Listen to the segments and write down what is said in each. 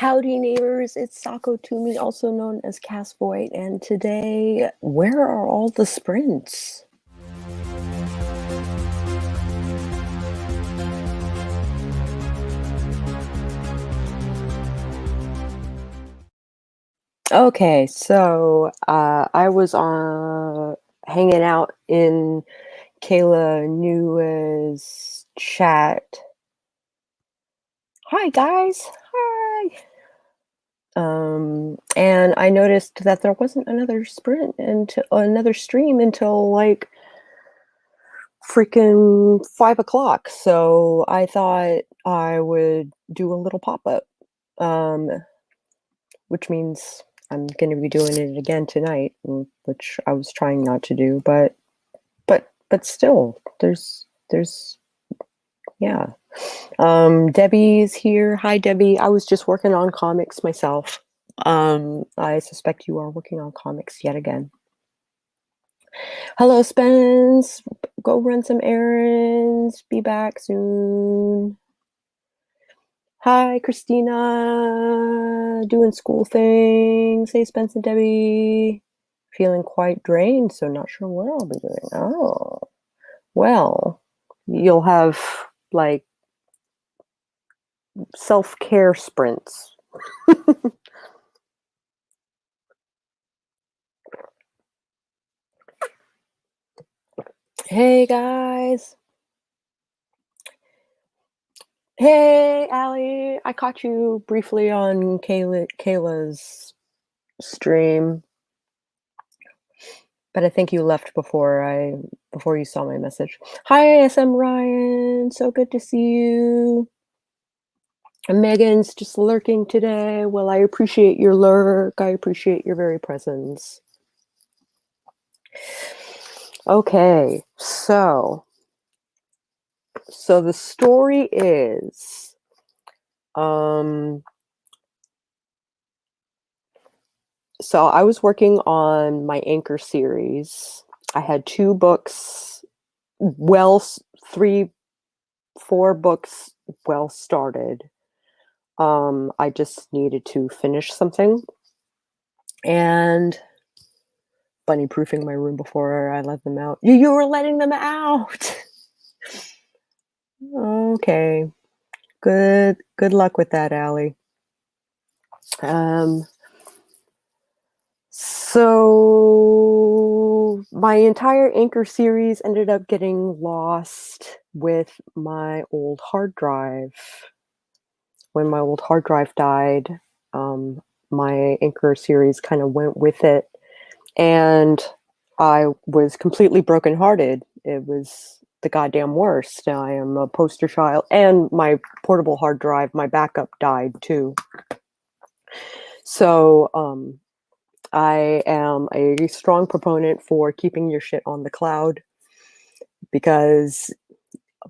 Howdy neighbors, it's Sako Toomey, also known as Cass Voigt, and today, where are all the sprints? Okay, so I was hanging out in Kayla New's chat. Hi guys, hi. And I noticed that there wasn't another sprint until another stream until like freaking 5 o'clock. So I thought I would do a little pop-up, um, which means I'm going to be doing it again tonight, which I was trying not to do, but still, there's yeah. Debbie's here. Hi, Debbie. I was just working on comics myself. I suspect you are working on comics yet again. Hello, Spence. Go run some errands. Be back soon. Hi, Christina. Doing school things. Hey, Spence and Debbie. Feeling quite drained, so not sure what I'll be doing. Oh, well, you'll have like self-care sprints. Hey, guys. Hey, Allie. I caught you briefly on Kayla's stream, but I think you left before you saw my message. Hi, SM Ryan. So good to see you. And Megan's just lurking today. Well, I appreciate your lurk. I appreciate your very presence. Okay, so the story is, so I was working on my Anchor series. I had 2 books, well, 3, 4 books well started. I just needed to finish something. And bunny proofing my room before I let them out. You were letting them out. Okay. Good luck with that, Allie. So my entire Anchor series ended up getting lost with my old hard drive. When my old hard drive died, my Anchor series kind of went with it, and I was completely brokenhearted. It was the goddamn worst. I am a poster child, and my portable hard drive, my backup died too. So I am a strong proponent for keeping your shit on the cloud, because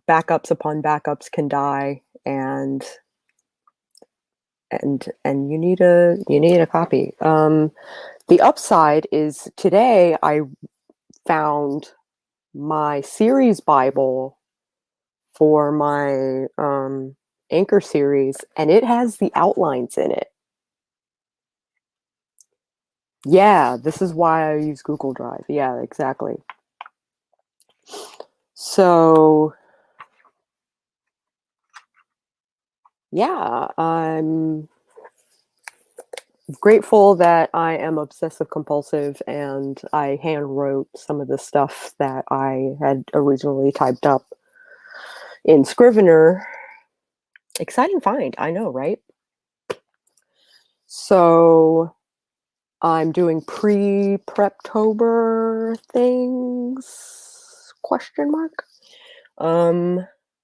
backups upon backups can die, and you need a copy. The upside is today I found my series Bible for my Anchor series, and it has the outlines in it. Yeah, this is why I use Google Drive. Yeah, exactly. So yeah, I'm grateful that I am obsessive compulsive, and I hand wrote some of the stuff that I had originally typed up in Scrivener. Exciting find, I know, right? So I'm doing pre-Preptober things, question mark.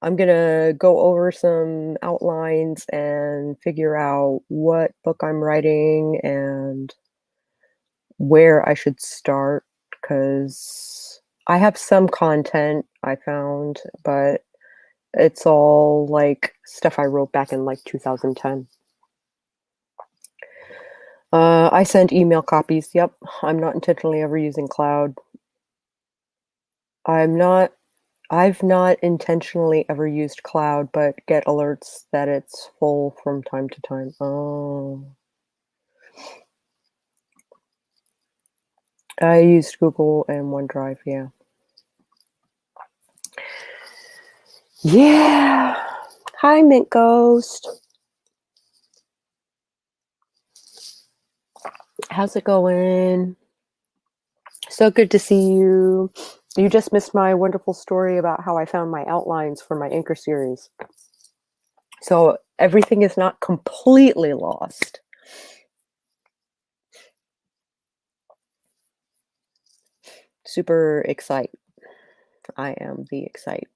I'm gonna go over some outlines and figure out what book I'm writing and where I should start, because I have some content I found, but it's all like stuff I wrote back in like 2010. I send email copies. Yep, I'm not intentionally ever using cloud. I'm not I've not intentionally ever used Cloud, but get alerts that it's full from time to time. Oh. I used Google and OneDrive, yeah. Yeah. Hi, Mint Ghost. How's it going? So good to see you. You just missed my wonderful story about how I found my outlines for my Anchor series. So everything is not completely lost. Super excite. I am the excite.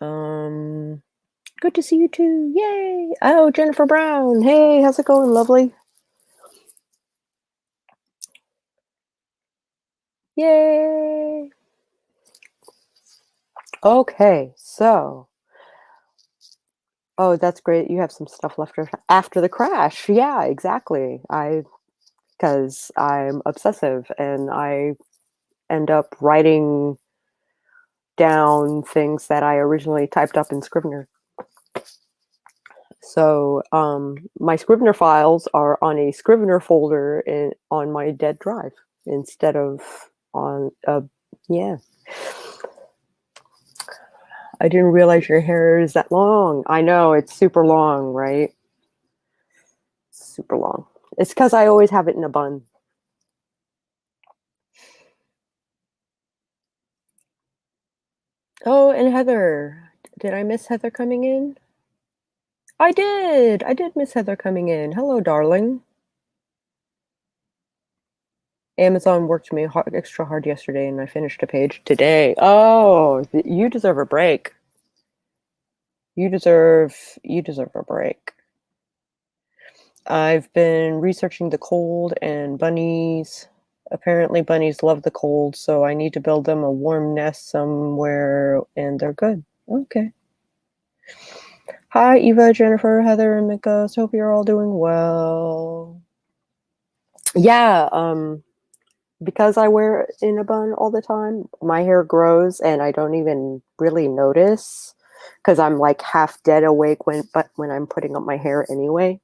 Good to see you too. Yay! Oh, Jennifer Brown. Hey, how's it going, lovely? Yay! Okay, so. Oh, that's great. You have some stuff left after the crash. Yeah, exactly. Because I'm obsessive and I end up writing down things that I originally typed up in Scrivener. So my Scrivener files are on a Scrivener folder on my dead drive instead of on yeah. I didn't realize your hair is that long. I know, it's super long, right? Super long. It's because I always have it in a bun. Oh, and Heather. Did I miss Heather coming in? I did. I did miss Heather coming in. Hello, darling. Amazon worked me extra hard yesterday, and I finished a page today. Oh, you deserve a break. You deserve a break. I've been researching the cold and bunnies. Apparently, bunnies love the cold, so I need to build them a warm nest somewhere, and they're good. Okay. Hi, Eva, Jennifer, Heather, and Mika. So hope you're all doing well. Yeah, because I wear it in a bun all the time, my hair grows and I don't even really notice because I'm like half dead awake when I'm putting up my hair anyway.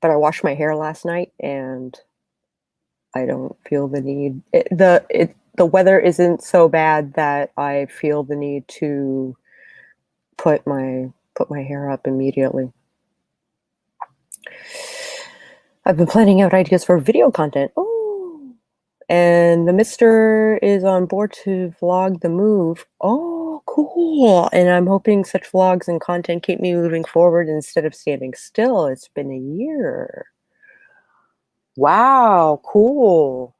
But I washed my hair last night and I don't feel the need. The weather isn't so bad that I feel the need to put my hair up immediately. I've been planning out ideas for video content. Oh, and the Mister is on board to vlog the move. Oh, cool! And I'm hoping such vlogs and content keep me moving forward instead of standing still. It's been a year. Wow, cool.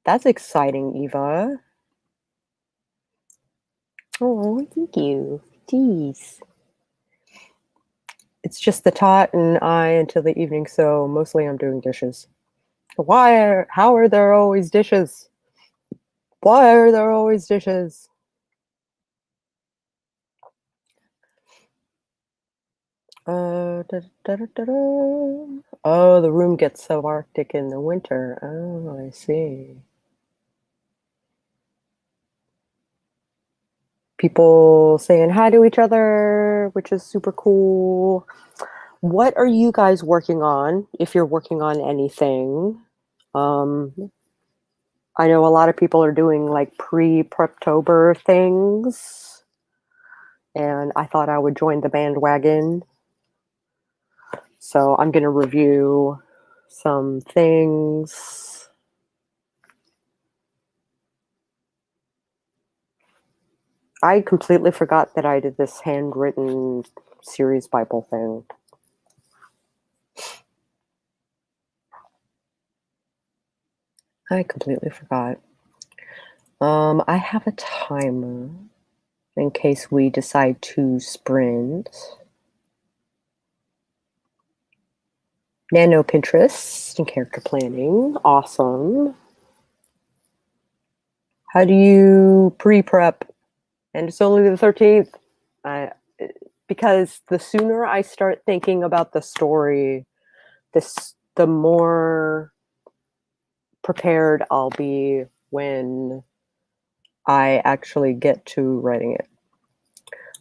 That's exciting, Eva. Oh, thank you. Jeez. It's just the tot and I until the evening, so mostly I'm doing dishes. How are there always dishes? Why are there always dishes? Da, da, da, da, da. Oh, the room gets so arctic in the winter. Oh, I see. People saying hi to each other, which is super cool. What are you guys working on, if you're working on anything? I know a lot of people are doing like pre-Preptober things, and I thought I would join the bandwagon. So I'm going to review some things. I completely forgot that I did this handwritten series Bible thing. I completely forgot. I have a timer in case we decide to sprint. Nano Pinterest and character planning. Awesome. How do you pre-prep? And it's only the 13th. Because the sooner I start thinking about the story, the more prepared I'll be when I actually get to writing it.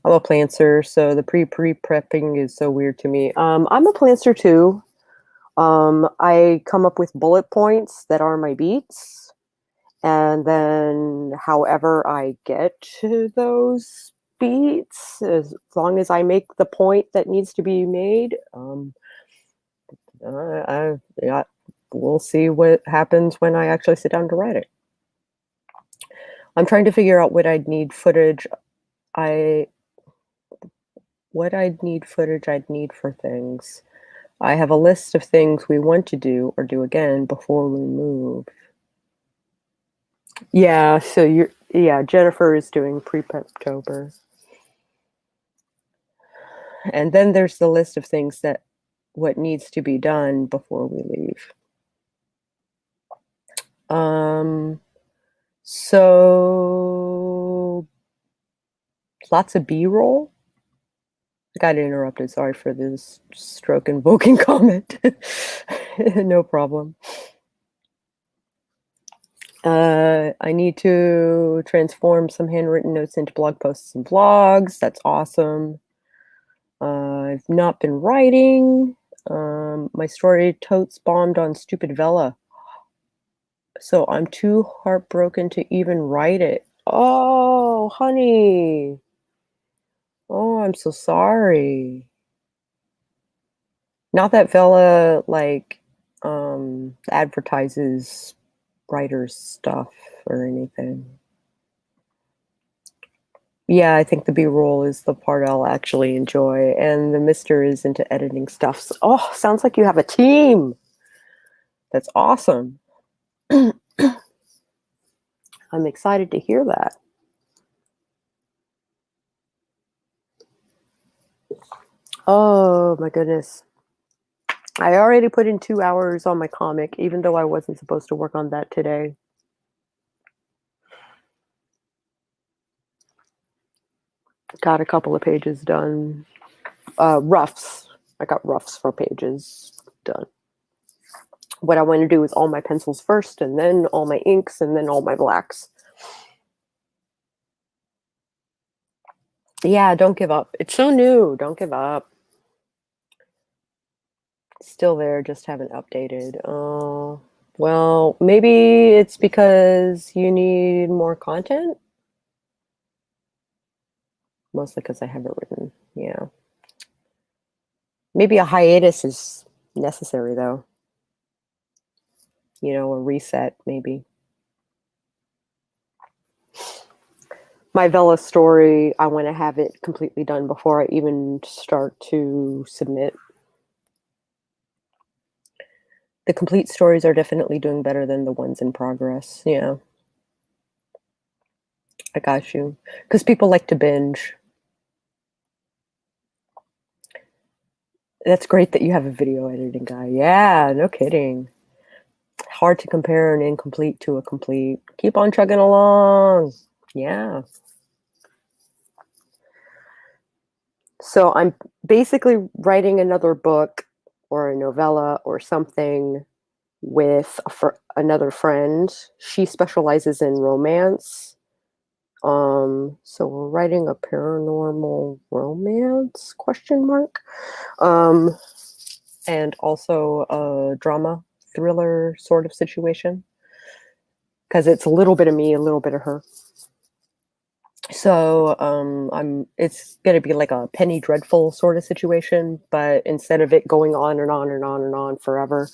I'm a plantser, so the pre-prepping is so weird to me. I'm a plantser too. I come up with bullet points that are my beats, and then however I get to those beats, as long as I make the point that needs to be made, yeah, we'll see what happens when I actually sit down to write it. I'm trying to figure out what I'd need footage. I what I'd need footage I'd need for things. I have a list of things we want to do or do again before we move. Yeah, so Jennifer is doing pre-Preptober. And then there's the list of things that what needs to be done before we leave. So lots of B-roll. I got interrupted. Sorry for this stroke invoking comment. No problem. I need to transform some handwritten notes into blog posts and vlogs. That's awesome. I've not been writing. My story totes bombed on stupid Vella. So I'm too heartbroken to even write it. Oh, honey. Oh, I'm so sorry. Not that Vella advertises writers stuff or anything. Yeah, I think the B-roll is the part I'll actually enjoy, and the mister is into editing stuff. So, oh, sounds like you have a team. That's awesome. I'm excited to hear that. Oh my goodness. I already put in 2 hours on my comic, even though I wasn't supposed to work on that today. Got a couple of pages done. Roughs. I got roughs for pages done. What I want to do is all my pencils first, and then all my inks, and then all my blacks. Yeah, don't give up. It's so new. Don't give up. Still there, just haven't updated. Oh, well, maybe it's because you need more content. Mostly because I haven't written. Yeah. Maybe a hiatus is necessary, though. You know, a reset, maybe. My Vela story, I want to have it completely done before I even start to submit. The complete stories are definitely doing better than the ones in progress. Yeah. I got you. Because people like to binge. That's great that you have a video editing guy. Yeah, no kidding. Hard to compare an incomplete to a complete. Keep on chugging along. Yeah. So I'm basically writing another book or a novella or something with another friend. She specializes in romance. So we're writing a paranormal romance question mark. And also a drama thriller sort of situation. Because it's a little bit of me, a little bit of her. So it's gonna be like a Penny Dreadful sort of situation, but instead of it going on and on and on and on forever,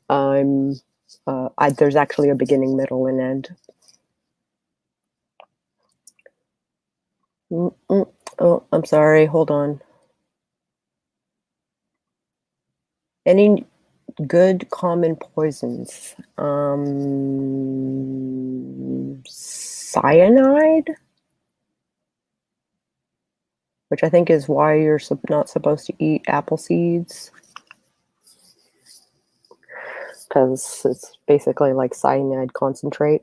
there's actually a beginning, middle, and end. Oh, I'm sorry. Hold on. Any good common poisons? Cyanide, which I think is why you're not supposed to eat apple seeds, because it's basically like cyanide concentrate,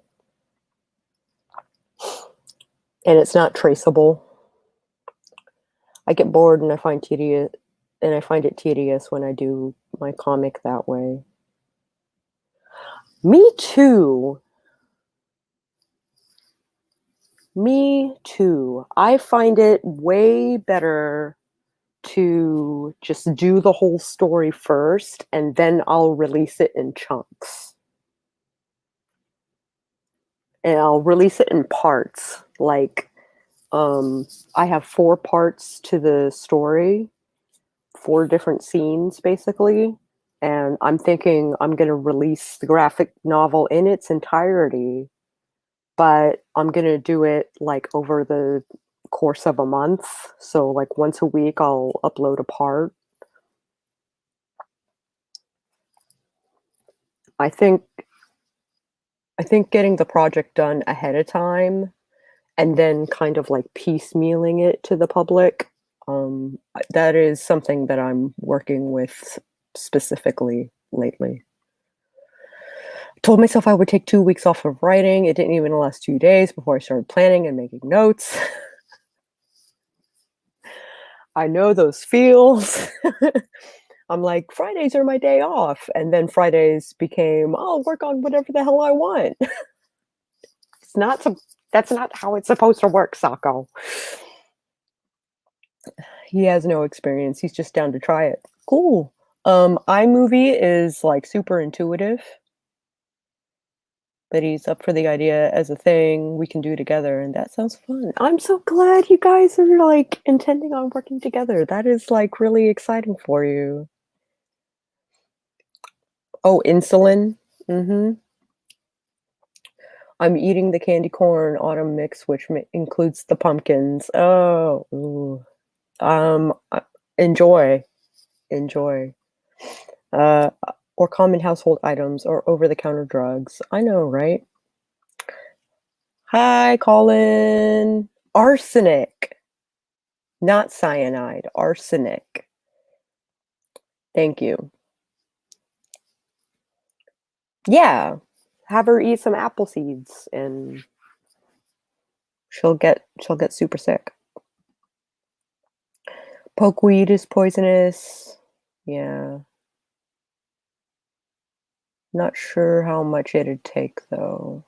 and it's not traceable. I get bored and I find it tedious when I do my comic that way. Me too. Me too. I find it way better to just do the whole story first, and then I'll release it in chunks. And I'll release it in parts. Like, I have 4 parts to the story, 4 different scenes basically, and I'm thinking I'm gonna release the graphic novel in its entirety, but I'm gonna do it, like, over the course of a month. So, like, once a week, I'll upload a part. I think I think getting the project done ahead of time and then kind of, like, piecemealing it to the public, that is something that I'm working with specifically lately. Told myself I would take 2 weeks off of writing. It didn't even last 2 days before I started planning and making notes. I know those feels. I'm like, "Fridays are my day off," and then Fridays became, "I'll work on whatever the hell I want." It's not sup That's not how it's supposed to work, Sako. He has no experience, he's just down to try it. Cool. iMovie is, like, super intuitive, but he's up for the idea as a thing we can do together, and that sounds fun. I'm so glad you guys are, like, intending on working together. That is, like, really exciting for you. Oh, insulin? Mhm. I'm eating the candy corn autumn mix, which includes the pumpkins. Oh, ooh. Enjoy, enjoy. Or common household items or over-the-counter drugs. I know, right? Hi, Colin. Arsenic, not cyanide, arsenic. Thank you. Yeah, have her eat some apple seeds and she'll get super sick. Pokeweed is poisonous. Yeah. Not sure how much it'd take though.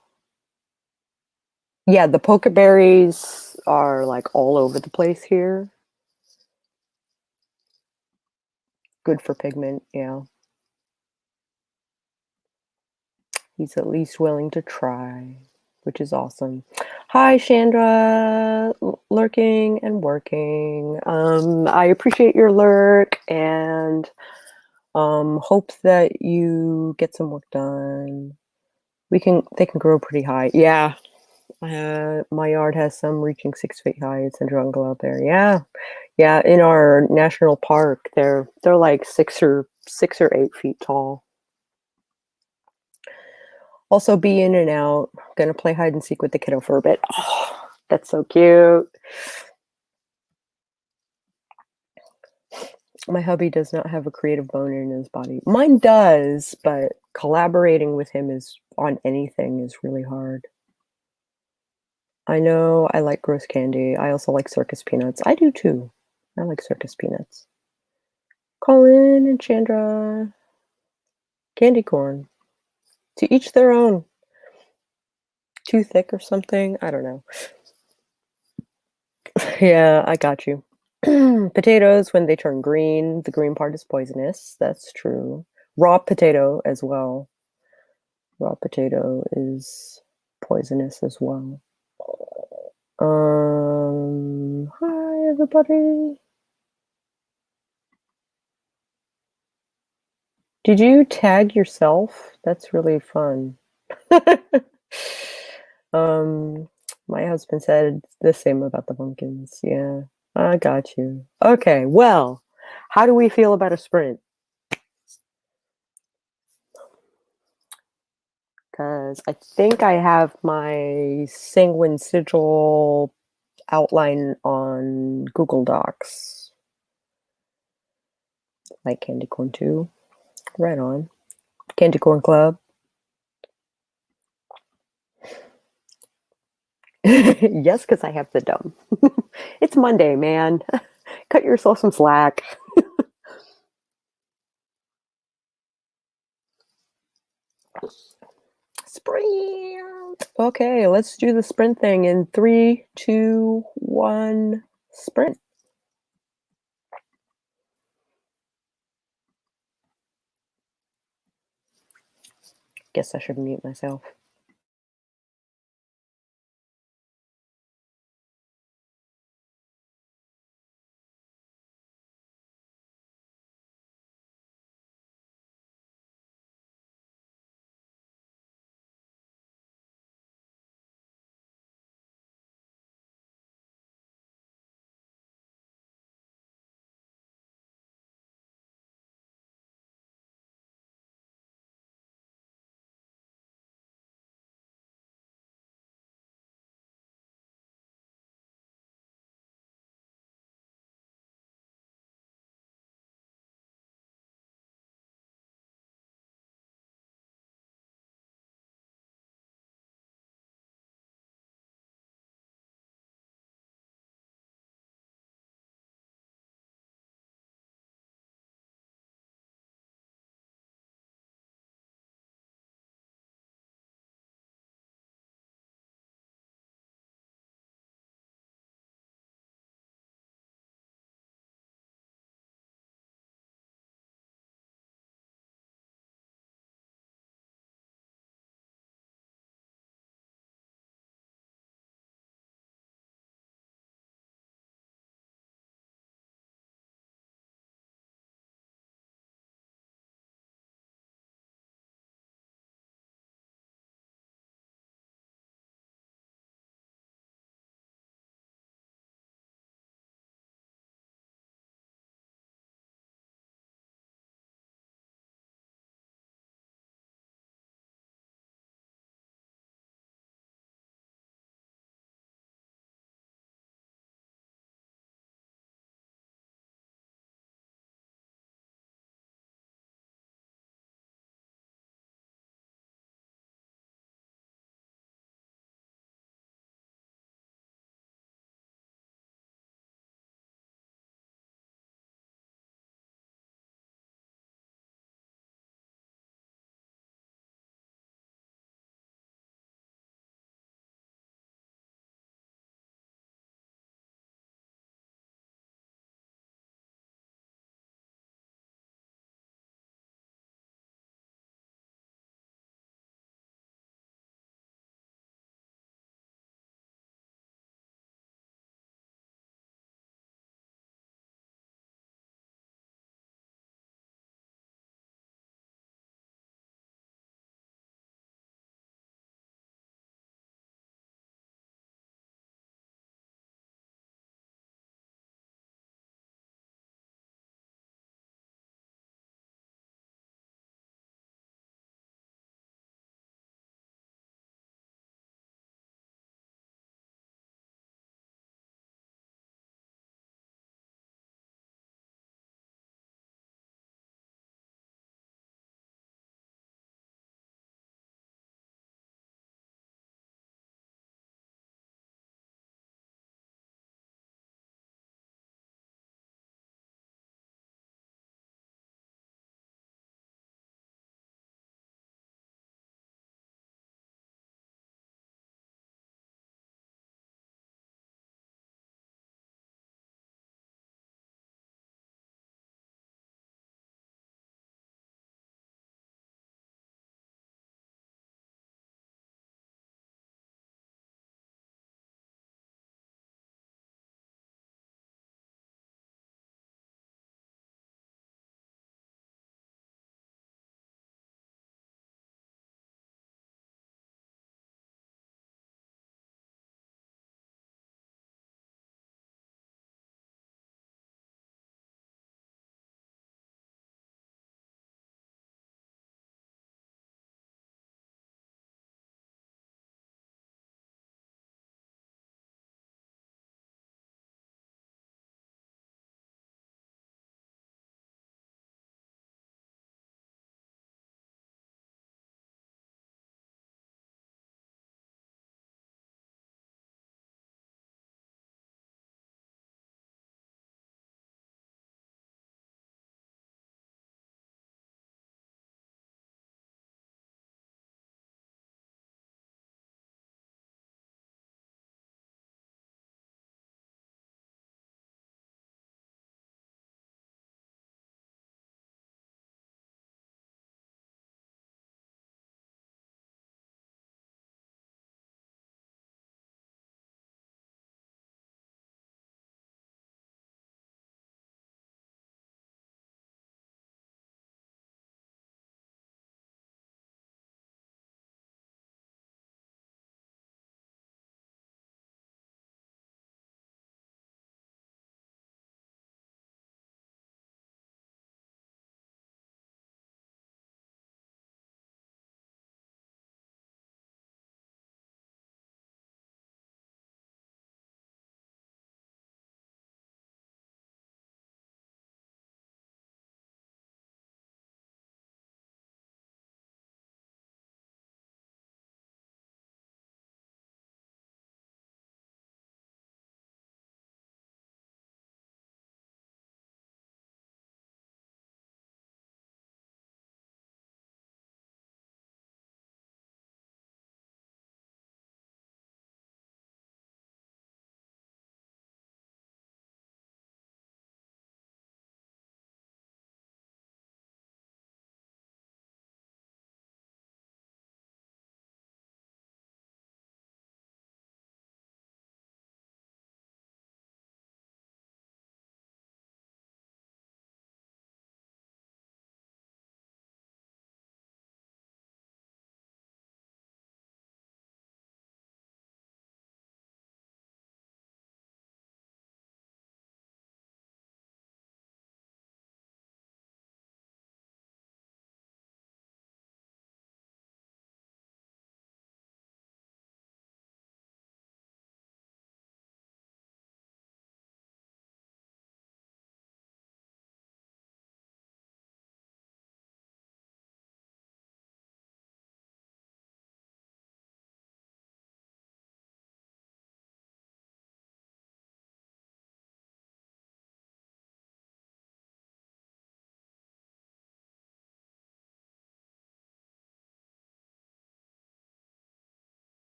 Yeah, the pokeberries are like all over the place here. Good for pigment, yeah. He's at least willing to try, which is awesome. Hi, Chandra, lurking and working. I appreciate your lurk and hope that you get some work done. They can grow pretty high. Yeah, my yard has some reaching 6 feet high. It's a jungle out there. Yeah, yeah. In our national park, they're like 6 or 8 feet tall. Also, be in and out. Gonna play hide and seek with the kiddo for a bit. Oh, that's so cute. My hubby does not have a creative bone in his body. Mine does, but collaborating with him is on anything is really hard. I know I like gross candy. I also like circus peanuts. I do too. I like circus peanuts. Colin and Chandra. Candy corn. To each their own. Too thick or something? I don't know. Yeah, I got you. Potatoes, when they turn green, the green part is poisonous. That's true. Raw potato as well. Raw potato is poisonous as well. Hi everybody. Did you tag yourself? That's really fun. Um, my husband said the same about the pumpkins. Yeah, I got you. Okay, well, how do we feel about a sprint? Because I think I have my Sanguine Sigil outline on Google Docs. Like Candy Corn 2. Right on. Candy Corn Club. Yes, because I have the dumb. It's Monday, man. Cut yourself some slack. Sprint. Okay, let's do the sprint thing in 3, 2, 1, sprint. Guess I should mute myself.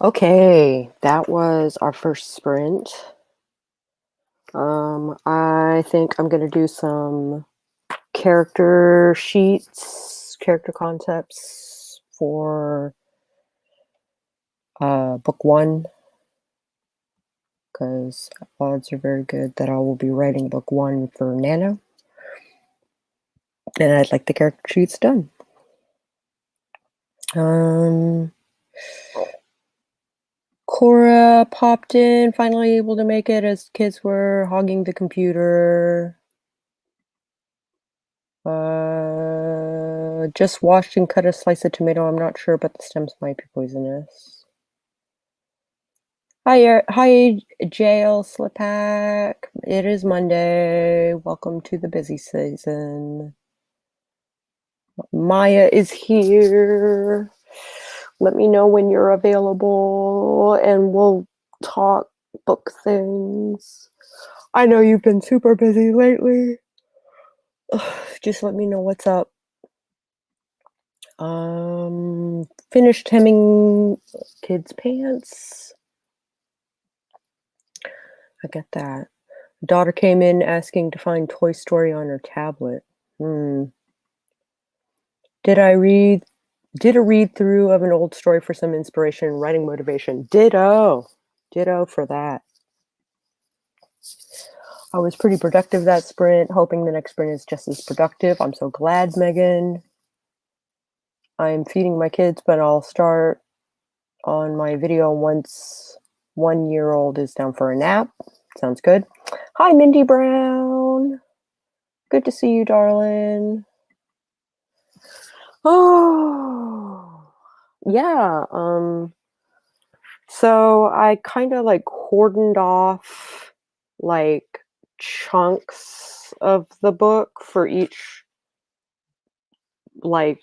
Okay, that was our first sprint. I think I'm gonna do some character sheets, character concepts for book one, because odds are very good that I will be writing book one for Nano, and I'd like the character sheets done. Cora popped in, finally able to make it as kids were hogging the computer. Just washed and cut a slice of tomato. I'm not sure, but the stems might be poisonous. Hi, jail Slipak. It is Monday. Welcome to the busy season. Maya is here. Let me know when you're available, and we'll talk book things. I know you've been super busy lately. Just let me know what's up. Finished hemming kids' pants. I get that. Daughter came in asking to find Toy Story on her tablet. Did a read through of an old story for some inspiration and writing motivation. Ditto for that. I was pretty productive that sprint, hoping the next sprint is just as productive. I'm so glad, Megan. I'm feeding my kids, but I'll start on my video once 1-year-old is down for a nap. Sounds good. Hi, Mindy Brown. Good to see you, darling. Oh, yeah. So I kind of like cordoned off like chunks of the book for each like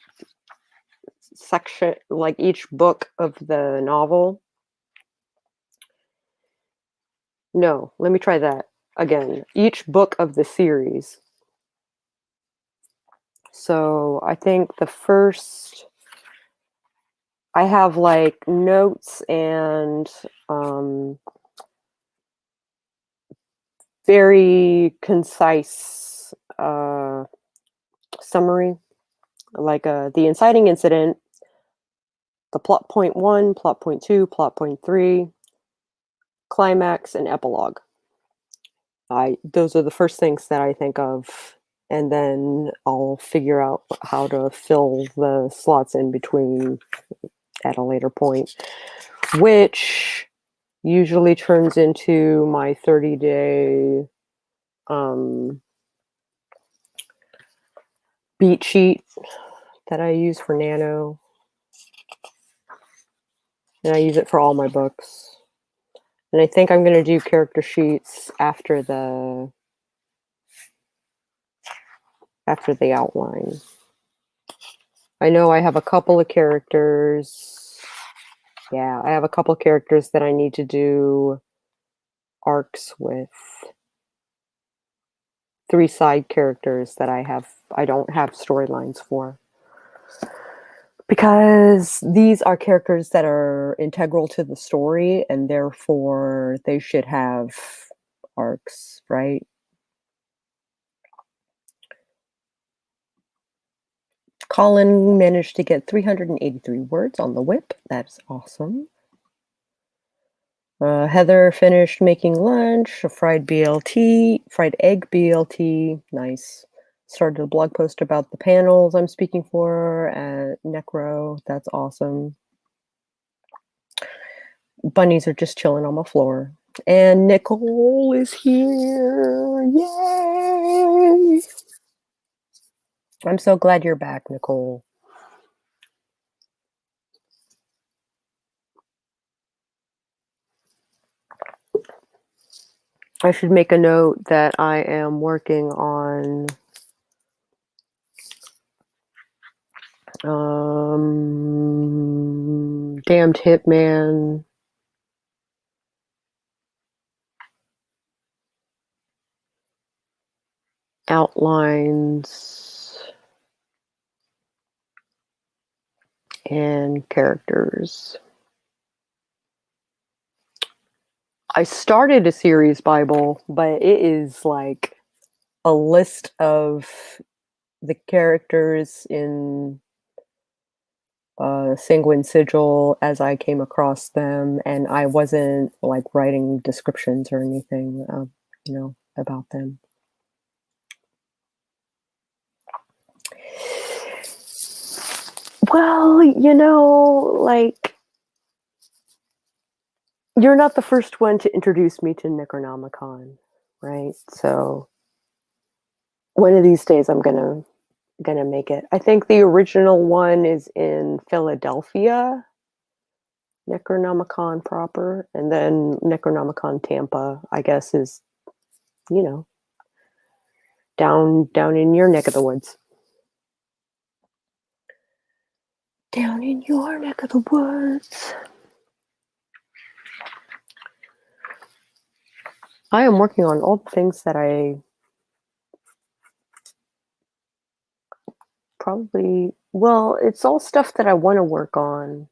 section, like each book of the novel. No, let me try that again. Each book of the series. So I think I have like notes and very concise summary, like the inciting incident, the plot point 1, plot point 2, plot point 3, climax, and epilogue. Those are the first things that I think of, and then I'll figure out how to fill the slots in between at a later point, which usually turns into my 30-day beat sheet that I use for Nano. And I use it for all my books. And I think I'm going to do character sheets after the outline. I know I have a couple of characters. Yeah, I have a couple of characters that I need to do arcs with. 3 side characters that I don't have storylines for. Because these are characters that are integral to the story, and therefore they should have arcs, right? Colin managed to get 383 words on the whip. That's awesome. Heather finished making lunch, a fried egg BLT. Nice. Started a blog post about the panels I'm speaking for at Necro. That's awesome. Bunnies are just chilling on the floor. And Nicole is here. Yay! I'm so glad you're back, Nicole. I should make a note that I am working on Damned Hitman. Outlines and characters. I started a series Bible, but it is like a list of the characters in Sanguine Sigil as I came across them, and I wasn't like writing descriptions or anything, about them. Well, like, you're not the first one to introduce me to Necronomicon, right? So one of these days I'm gonna make it. I think the original one is in Philadelphia, Necronomicon proper, and then Necronomicon Tampa, I guess, is, you know, down in your neck of the woods. Down in your neck of the woods. I am working on all the things that I probably, well, it's all stuff that I want to work on.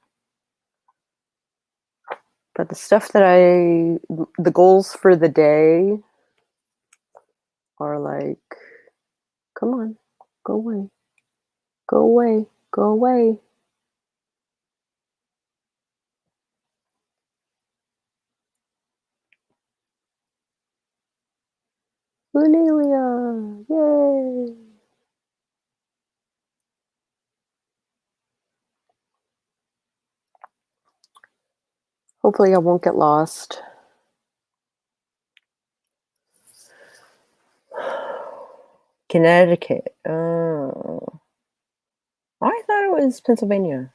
But the goals for the day are like, come on, go away, go away, go away. Lunalia, yay! Hopefully I won't get lost. Connecticut. Oh. I thought it was Pennsylvania.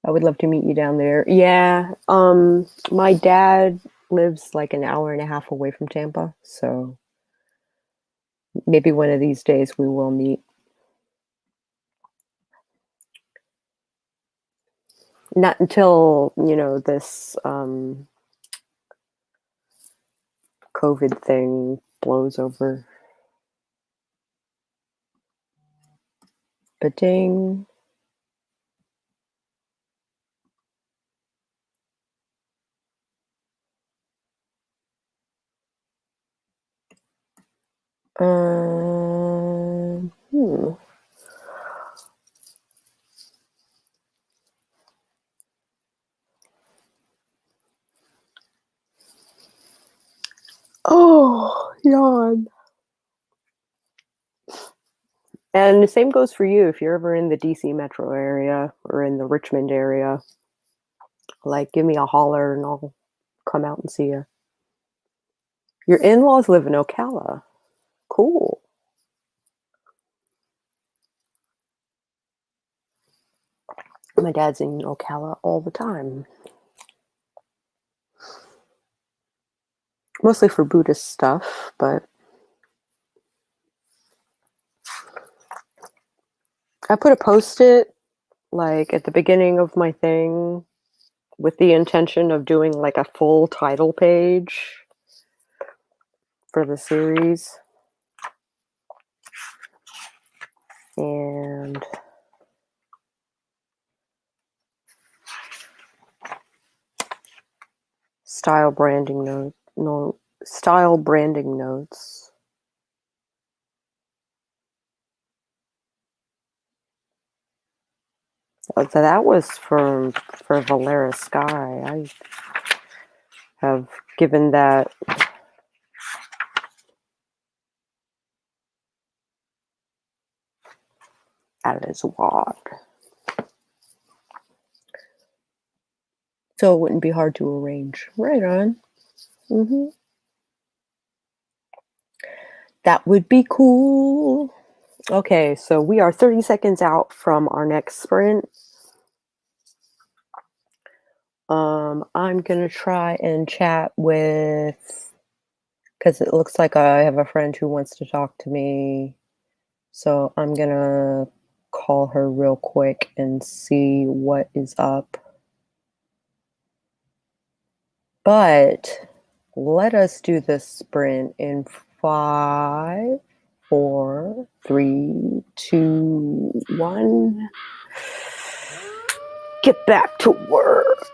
I would love to meet you down there. Yeah. My dad lives like an hour and a half away from Tampa, so maybe one of these days we will meet. Not until, this COVID thing blows over. Ba-ding. Hmm. Oh, yawn. And the same goes for you if you're ever in the DC metro area or in the Richmond area. Like, give me a holler and I'll come out and see you. Your in-laws live in Ocala. Cool. My dad's in Ocala all the time. Mostly for Buddhist stuff, but I put a post-it like at the beginning of my thing with the intention of doing like a full title page for the series. And style branding notes. Oh, so that was for Valera Sky. I have given that as wad. So it wouldn't be hard to arrange. Right on. Mm-hmm. That would be cool. Okay, so we are 30 seconds out from our next sprint. I'm gonna try and chat with, because it looks like I have a friend who wants to talk to me. So I'm gonna call her real quick and see what is up. But let us do this sprint in 5, 4, 3, 2, 1. get back to work.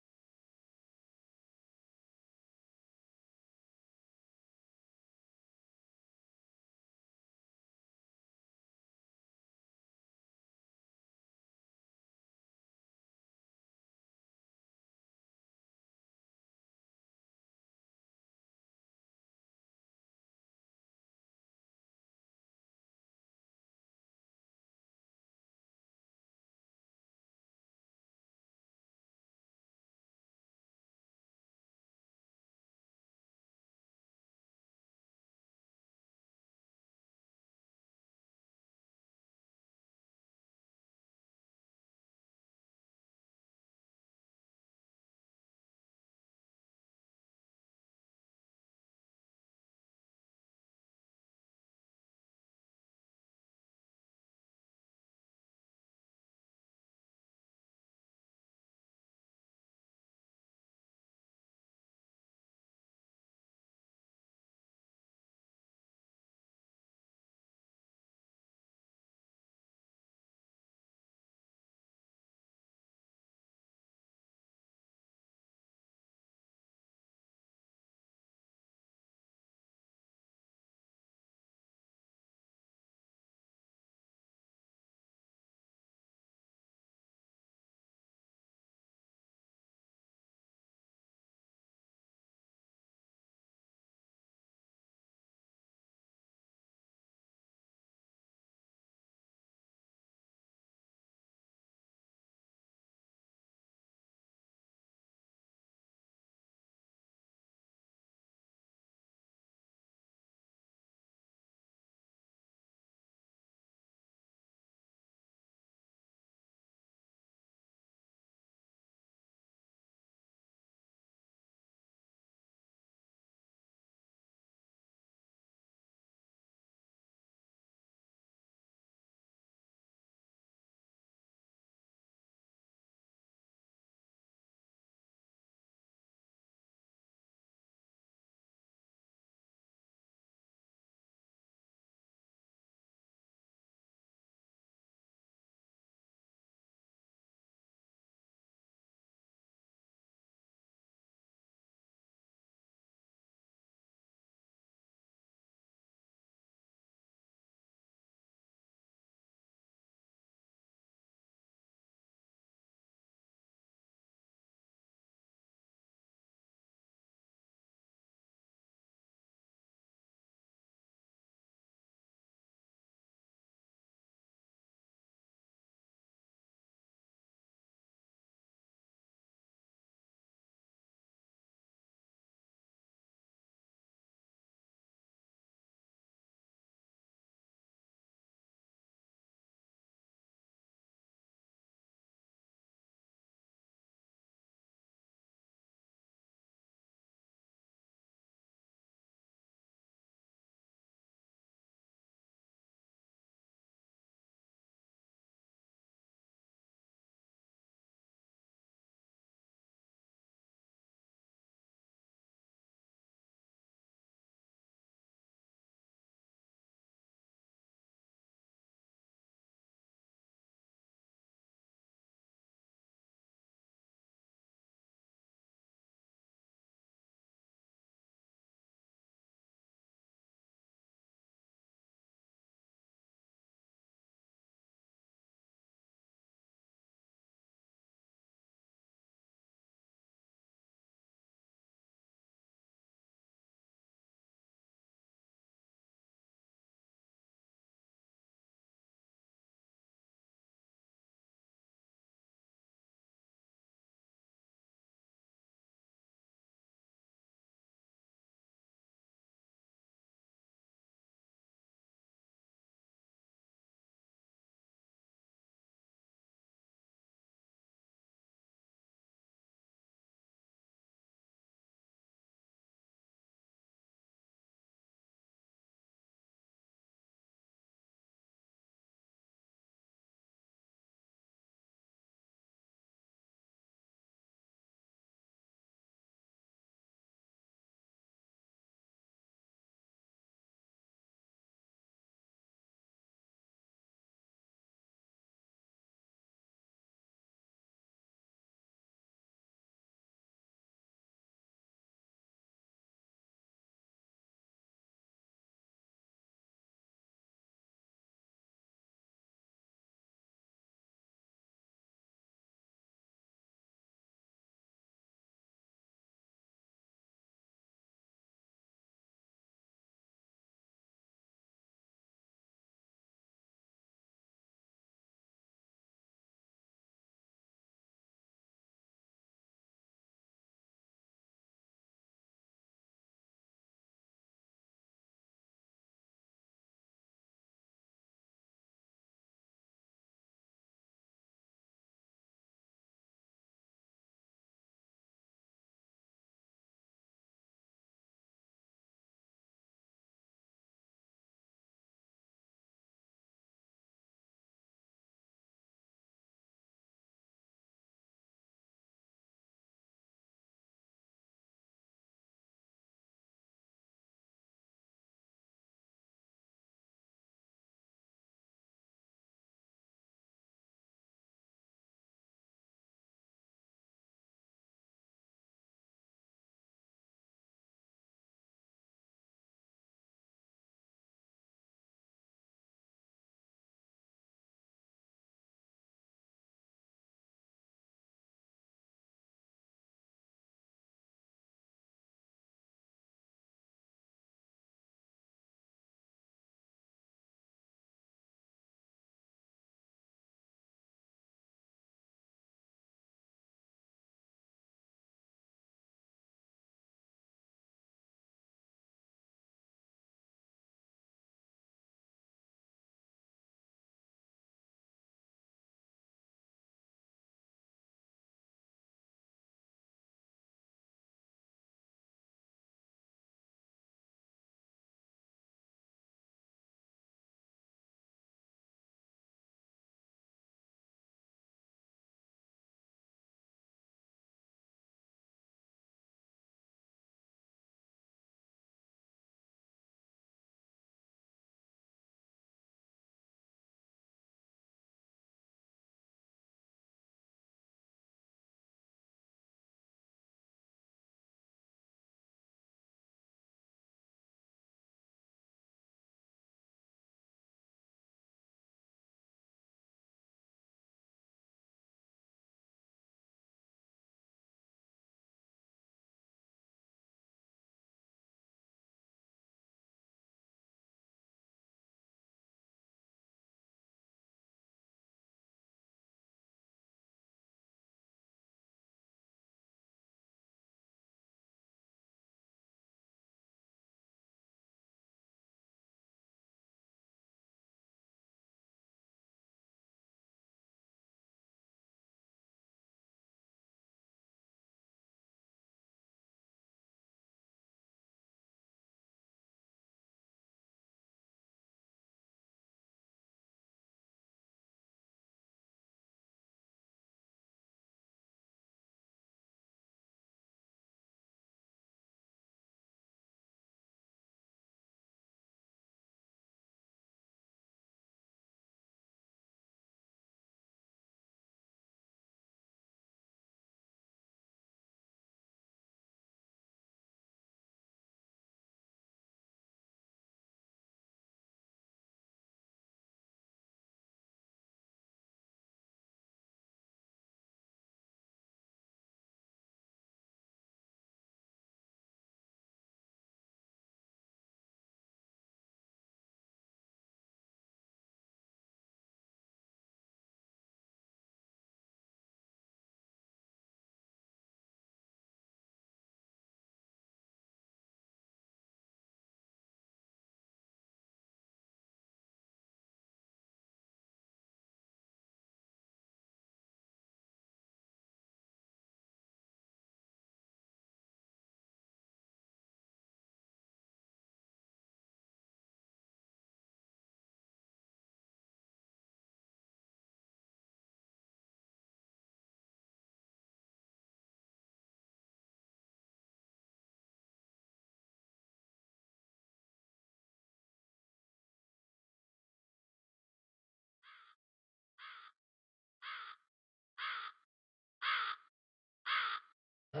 Hey,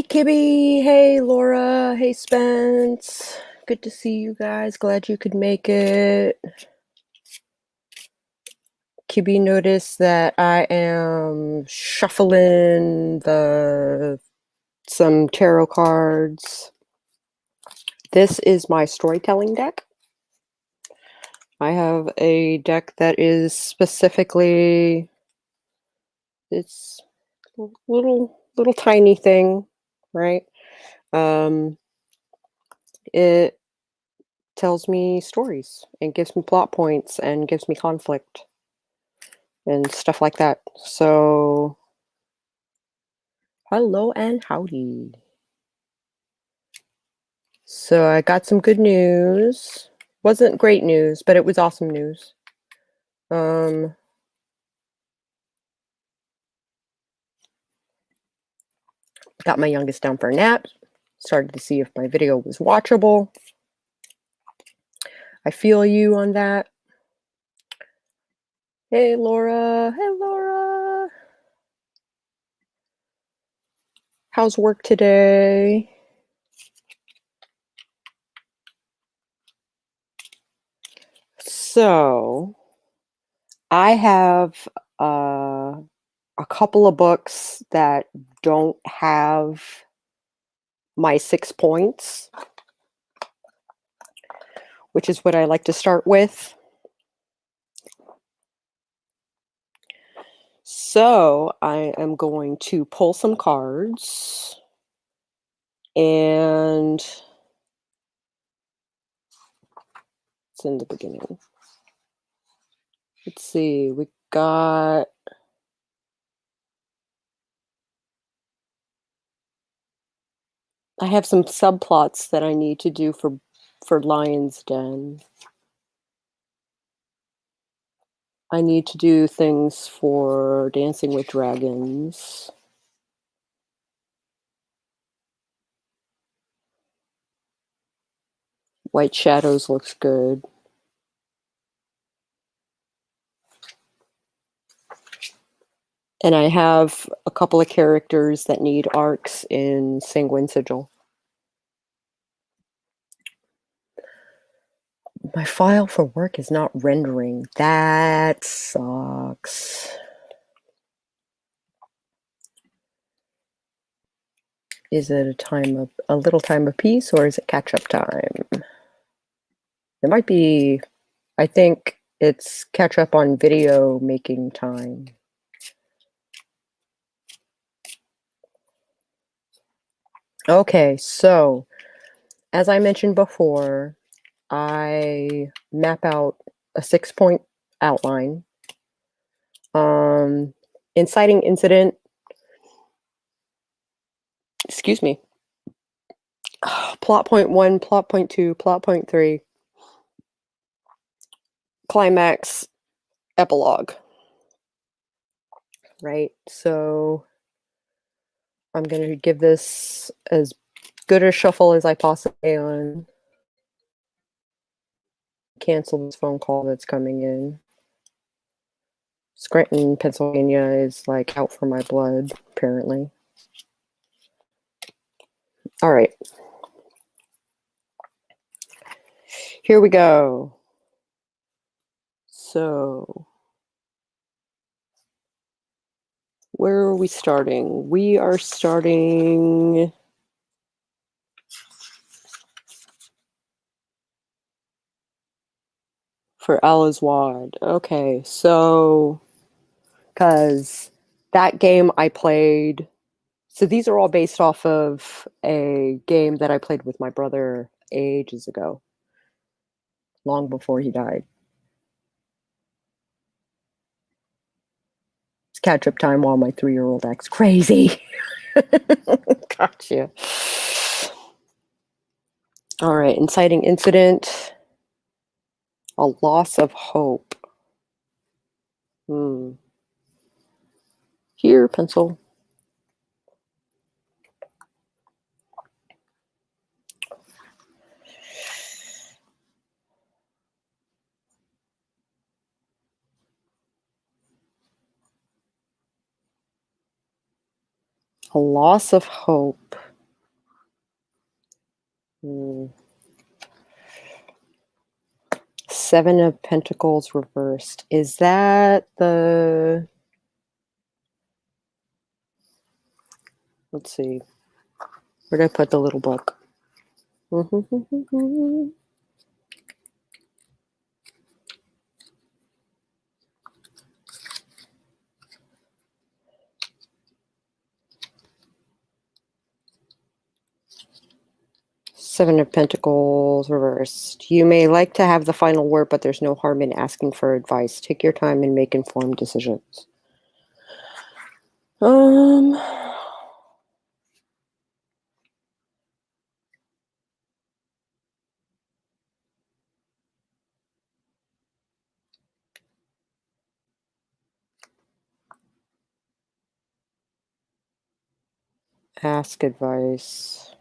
Kibby. Hey, Laura. Hey, Spence. Good to see you guys. Glad you could make it. Kibby noticed that I am shuffling some tarot cards. This is my storytelling deck. I have a deck that is specifically, it's a little tiny thing, right? It tells me stories and gives me plot points and gives me conflict and stuff like that. So, hello and howdy. So I got some good news. Wasn't great news, but it was awesome news. Got my youngest down for a nap. Started to see if my video was watchable. I feel you on that. Hey, Laura. Hey, Laura. How's work today? So, I have a couple of books that don't have my 6 points, which is what I like to start with. So I am going to pull some cards and it's in the beginning. Let's see, we got I have some subplots that I need to do for Lion's Den. I need to do things for Dancing with Dragons. White Shadows looks good. And I have a couple of characters that need arcs in Sanguine Sigil. My file for work is not rendering. That sucks. Is it a little time of peace, or is it catch-up time? It might be, I think it's catch-up on video making time. Okay, so as I mentioned before, I map out a 6-point outline. Inciting incident, excuse me, plot point 1, plot point 2, plot point 3, climax, epilogue, right? So I'm going to give this as good a shuffle as I possibly can. Cancel this phone call that's coming in. Scranton, Pennsylvania is like out for my blood, apparently. All right. Here we go. So, where are we starting? We are starting for Alazwad. Okay, so because that game I played, so these are all based off of a game that I played with my brother ages ago, long before he died. It's catch-up time while my 3-year-old acts crazy. Gotcha. All right, inciting incident, a loss of hope. Here, pencil. A loss of hope. Hmm. Seven of Pentacles reversed. Is that the... Let's see. Where did I put the little book? Seven of Pentacles reversed. You may like to have the final word, but there's no harm in asking for advice. Take your time and make informed decisions. Ask advice,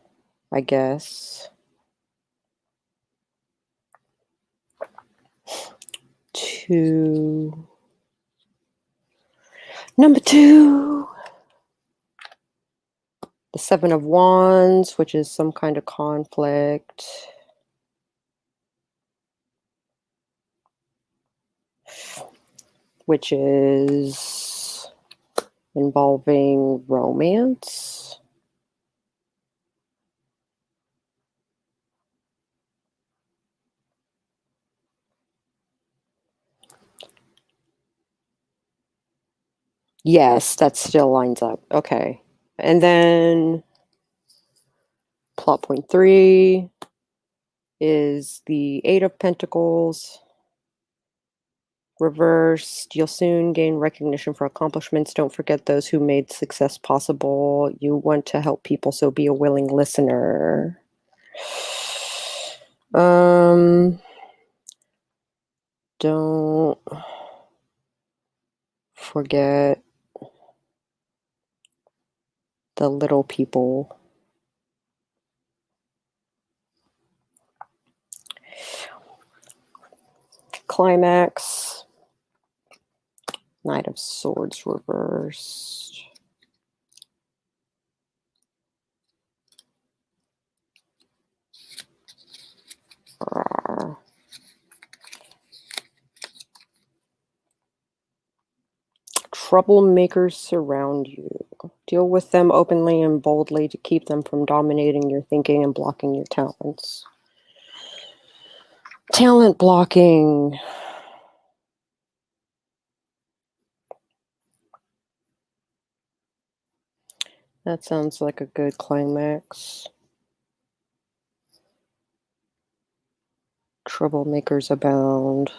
I guess. Number two. The Seven of Wands, which is some kind of conflict. Which is involving romance. Yes, that still lines up. Okay. And then plot point 3 is the Eight of Pentacles reversed. You'll soon gain recognition for accomplishments. Don't forget those who made success possible. You want to help people, so be a willing listener. Don't forget the little people. Climax. Knight of Swords reversed. Troublemakers surround you. Deal with them openly and boldly to keep them from dominating your thinking and blocking your talents. Talent blocking. That sounds like a good climax. Troublemakers abound.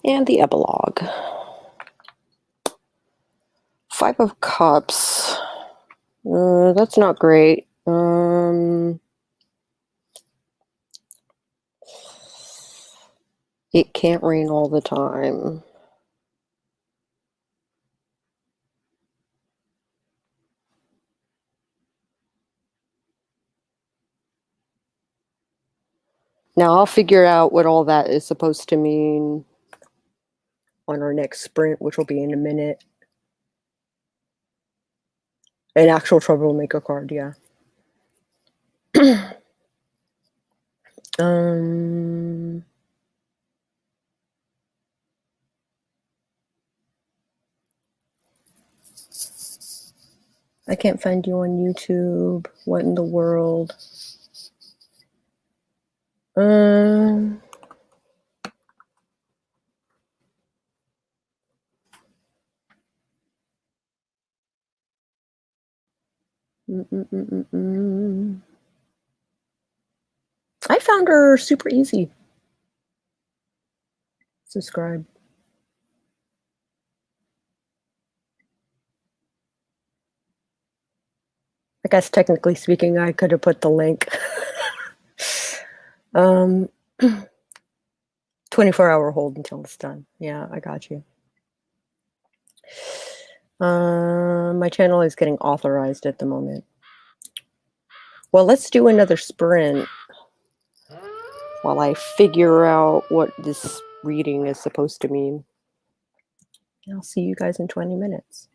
And the epilogue. Five of Cups. That's not great. It can't rain all the time. Now I'll figure out what all that is supposed to mean on our next sprint, which will be in a minute. An actual troublemaker card, yeah. I can't find you on YouTube. What in the world? I found her super easy. Subscribe. I guess technically speaking, I could have put the link. 24-hour hold until it's done. Yeah, I got you. My channel is getting authorized at the moment. Well, let's do another sprint while I figure out what this reading is supposed to mean. I'll see you guys in 20 minutes.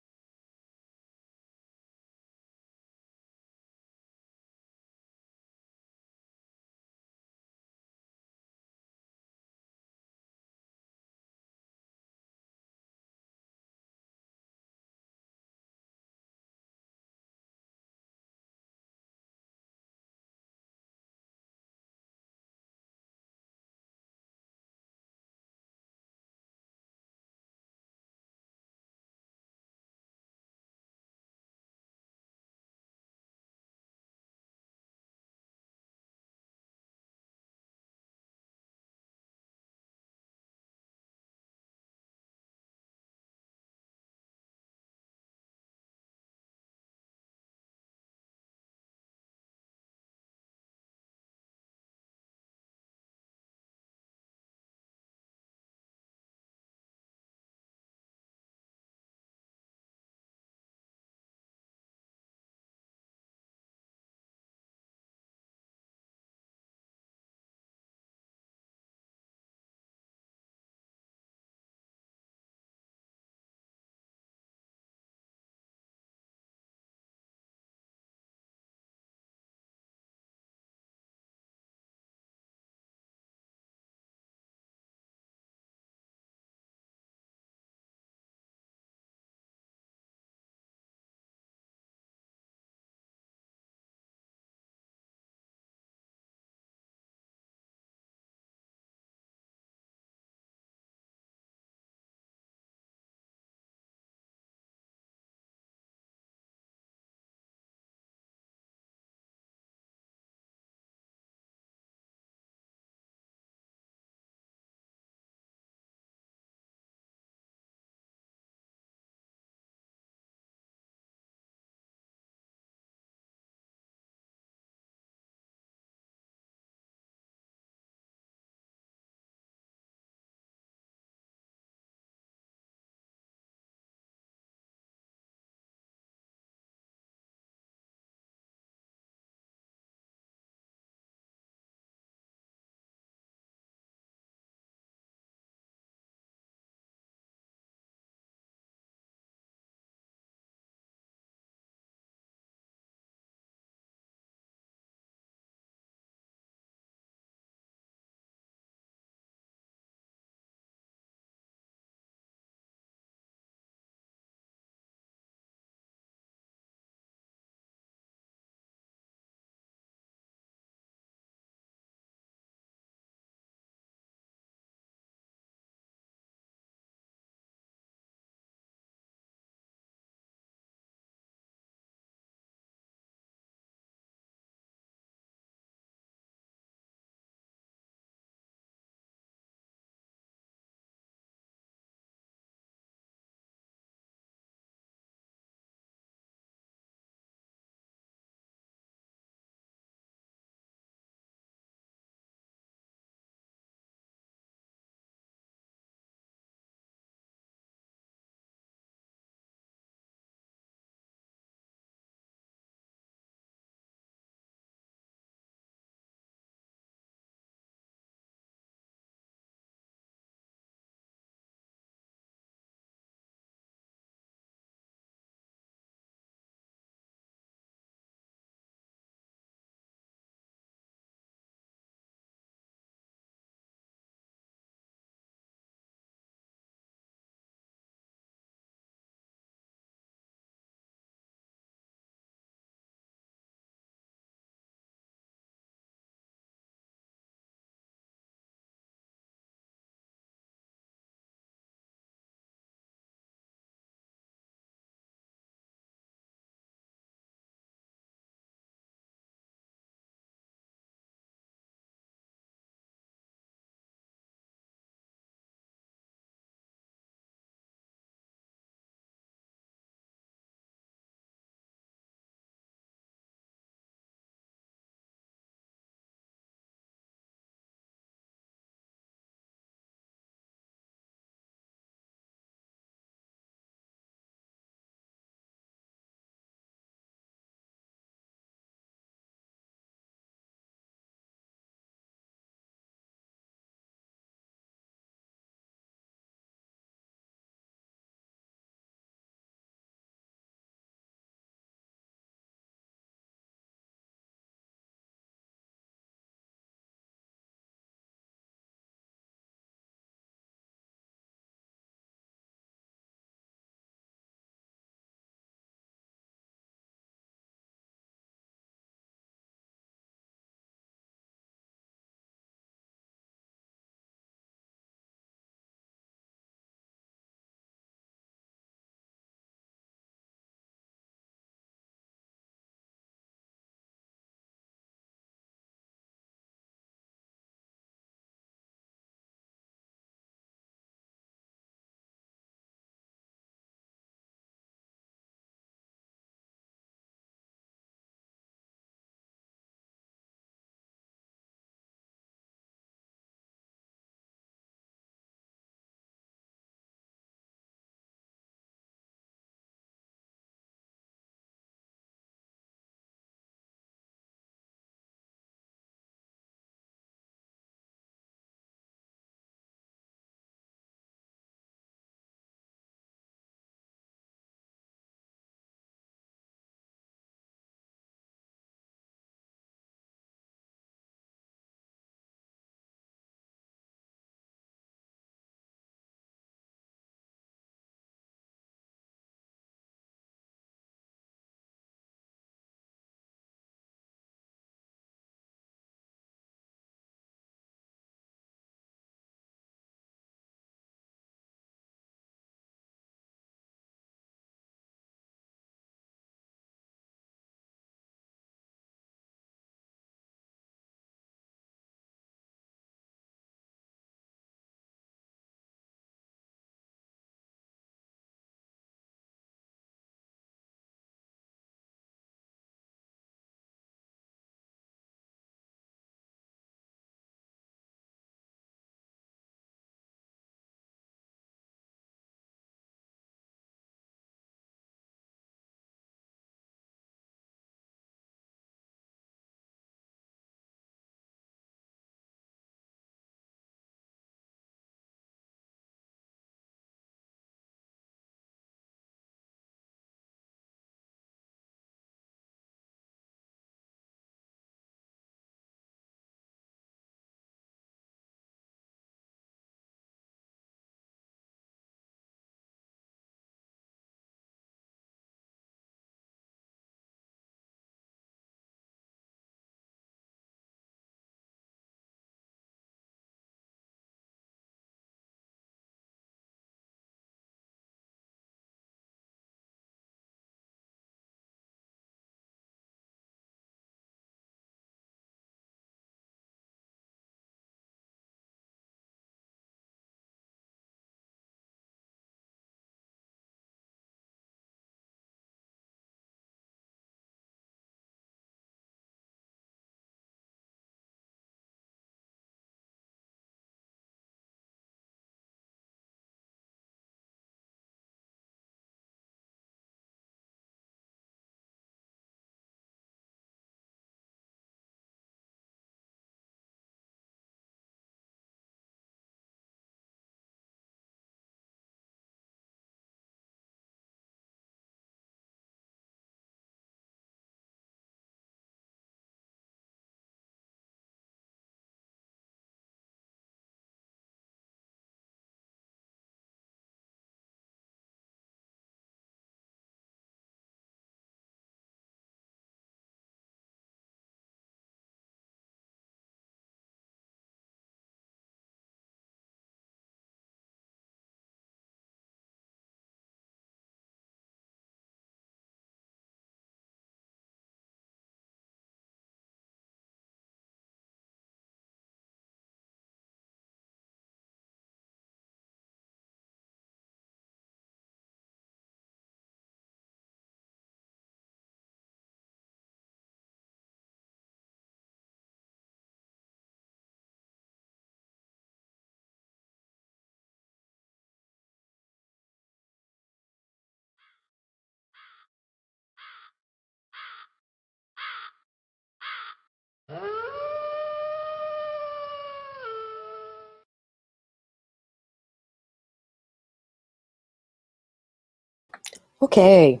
Okay.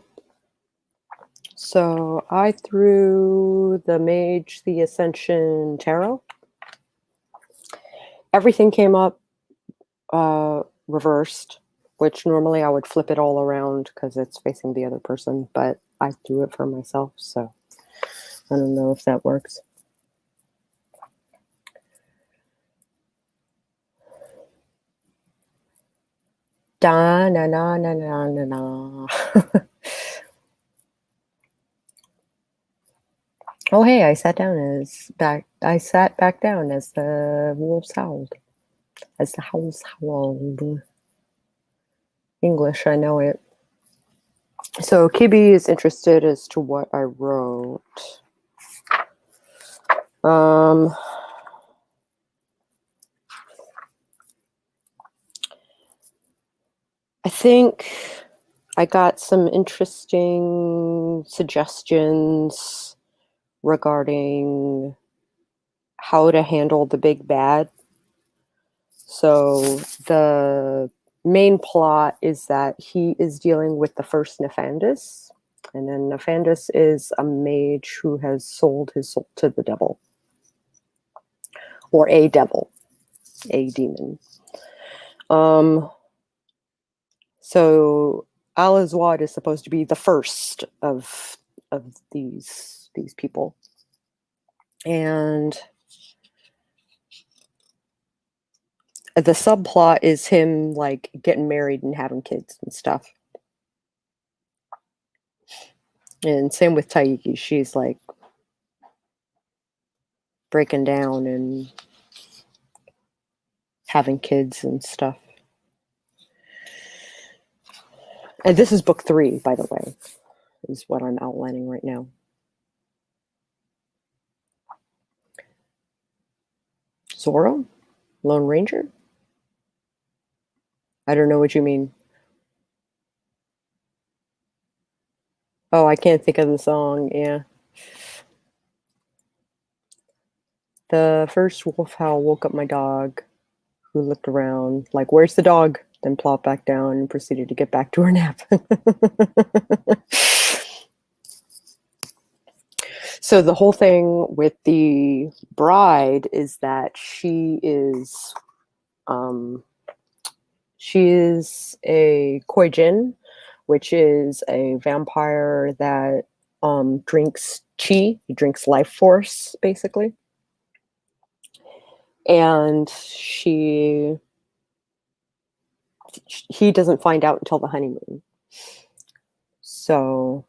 So I threw the Mage, the Ascension Tarot. Everything came up reversed, which normally I would flip it all around because it's facing the other person, but I do it for myself, so I don't know if that works. Da na na na na na na. Oh hey, I sat back down as the wolves howled. As the howls howled. English, I know it. So Kibi is interested as to what I wrote. I think I got some interesting suggestions regarding how to handle the big bad. So the main plot is that he is dealing with the first Nefandus, and then Nefandus is a mage who has sold his soul to the devil, or a devil, a demon. So Al-Azwad is supposed to be the first of these people, and the subplot is him like getting married and having kids and stuff. And same with Taiki, she's like breaking down and having kids and stuff. And this is book 3, by the way, is what I'm outlining right now. Zoro? Lone Ranger? I don't know what you mean. Oh, I can't think of the song, yeah. The first wolf howl woke up my dog, who looked around like, where's the dog? Then plopped back down and proceeded to get back to her nap. So the whole thing with the bride is that she is a Koijin, which is a vampire that drinks chi. He drinks life force, basically. And he doesn't find out until the honeymoon. So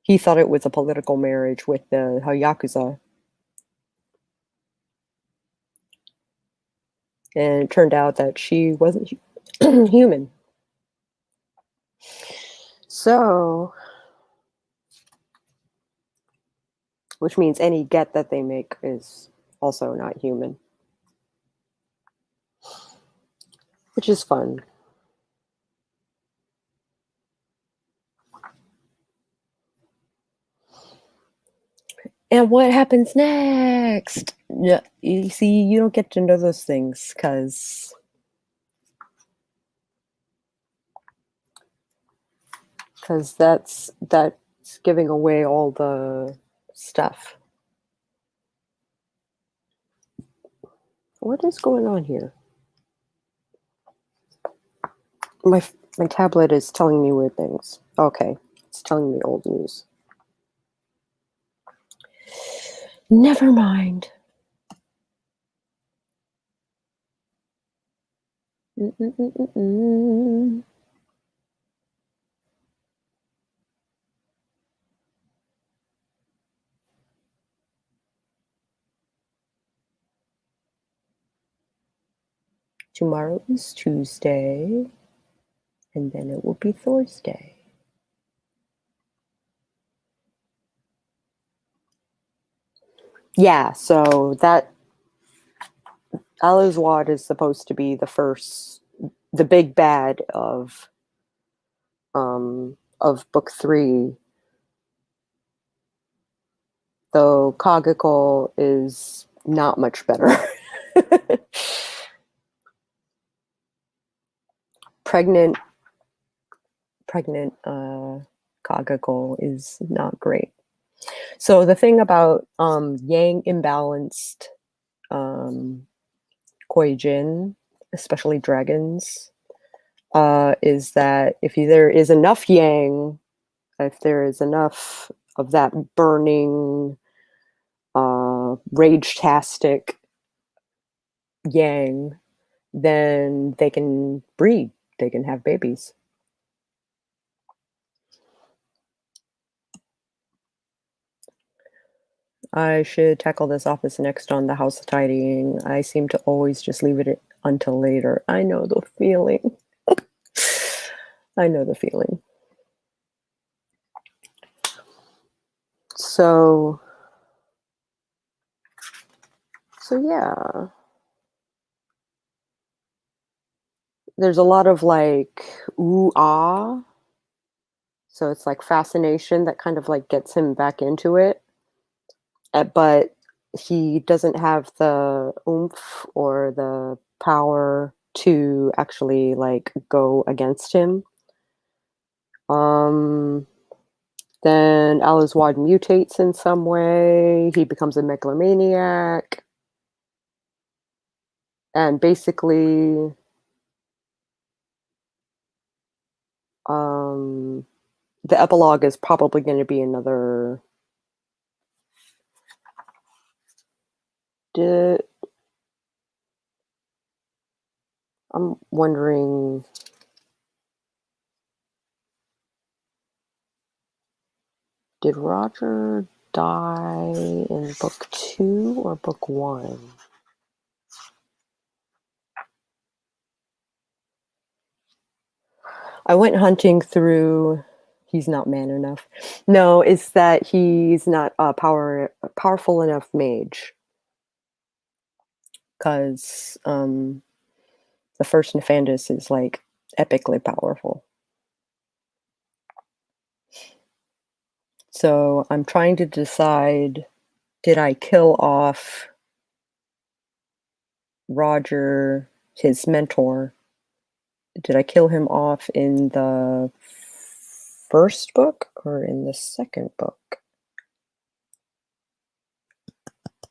he thought it was a political marriage with the Yakuza. And it turned out that she wasn't human. So, which means any get that they make is also not human. Which is fun. And what happens next? Yeah, you see, you don't get to know those things because that's giving away all the stuff. What is going on here? My tablet is telling me weird things. Okay, it's telling me old news. Never mind. Tomorrow is Tuesday, and then it will be Thursday. Yeah, so that Al-Azwad is supposed to be the big bad of book 3. Though Kagako is not much better. Pregnant pregnant Kagako is not great. So the thing about yang imbalanced Koijin, especially dragons, is that if there is enough yang, if there is enough of that burning, rage-tastic yang, then they can breed, they can have babies. I should tackle this office next on the house tidying. I seem to always just leave it until later. I know the feeling. I know the feeling. So yeah. There's a lot of like ooh ah. So it's like fascination that kind of like gets him back into it. But he doesn't have the oomph or the power to actually like go against him. Then Alizwad mutates in some way. He becomes a megalomaniac. And basically, the epilogue is probably going to be another. I'm wondering. Did Roger die in book 2 or book 1? I went hunting through. He's not man enough. No, it's that he's not a powerful enough mage. Because the first Nefandus is like epically powerful. So I'm trying to decide, did I kill off Roger, his mentor? Did I kill him off in the first book or in the second book?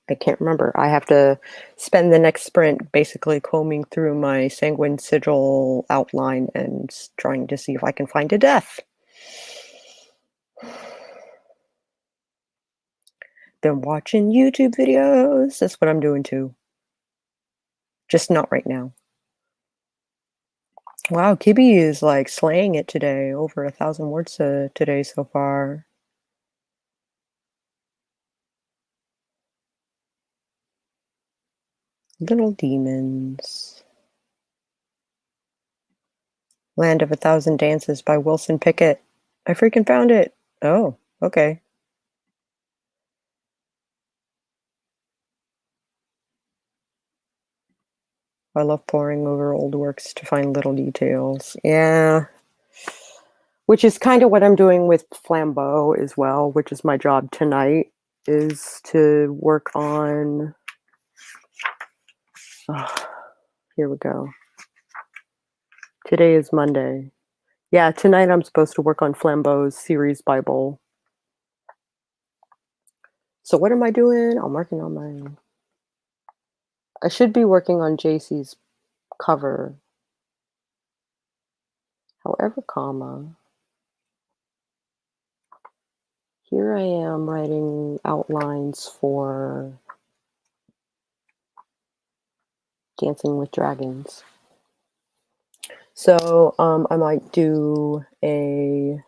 I can't remember. I have to spend the next sprint basically combing through my Sanguine Sigil outline and trying to see if I can find a death. Then watching YouTube videos. That's what I'm doing too. Just not right now. Wow, Kibby is like slaying it today. Over 1,000 words today so far. Little Demons. Land of 1,000 Dances by Wilson Pickett. I freaking found it. Oh, okay. I love poring over old works to find little details. Yeah. Which is kind of what I'm doing with Flambeau as well, which is my job tonight, is to work on... Oh, here we go. Today is Monday. Yeah, tonight I'm supposed to work on Flambeau's series Bible. So what am I doing? I'm working on my... I should be working on JC's cover. However, here I am writing outlines for Dancing with Dragons. So I might do a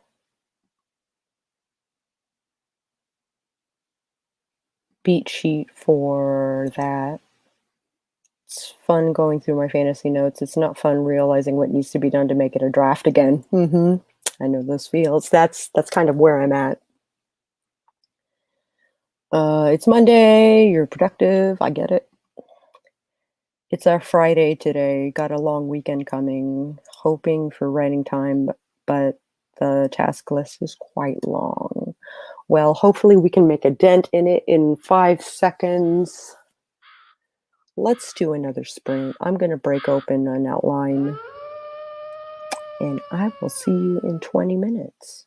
beat sheet for that. It's fun going through my fantasy notes. It's not fun realizing what needs to be done to make it a draft again. I know those feels. That's kind of where I'm at. It's Monday. You're productive. I get it. It's our Friday today. Got a long weekend coming. Hoping for writing time, but the task list is quite long. Well, hopefully we can make a dent in it in 5 seconds. Let's do another sprint. I'm going to break open an outline. and I will see you in 20 minutes.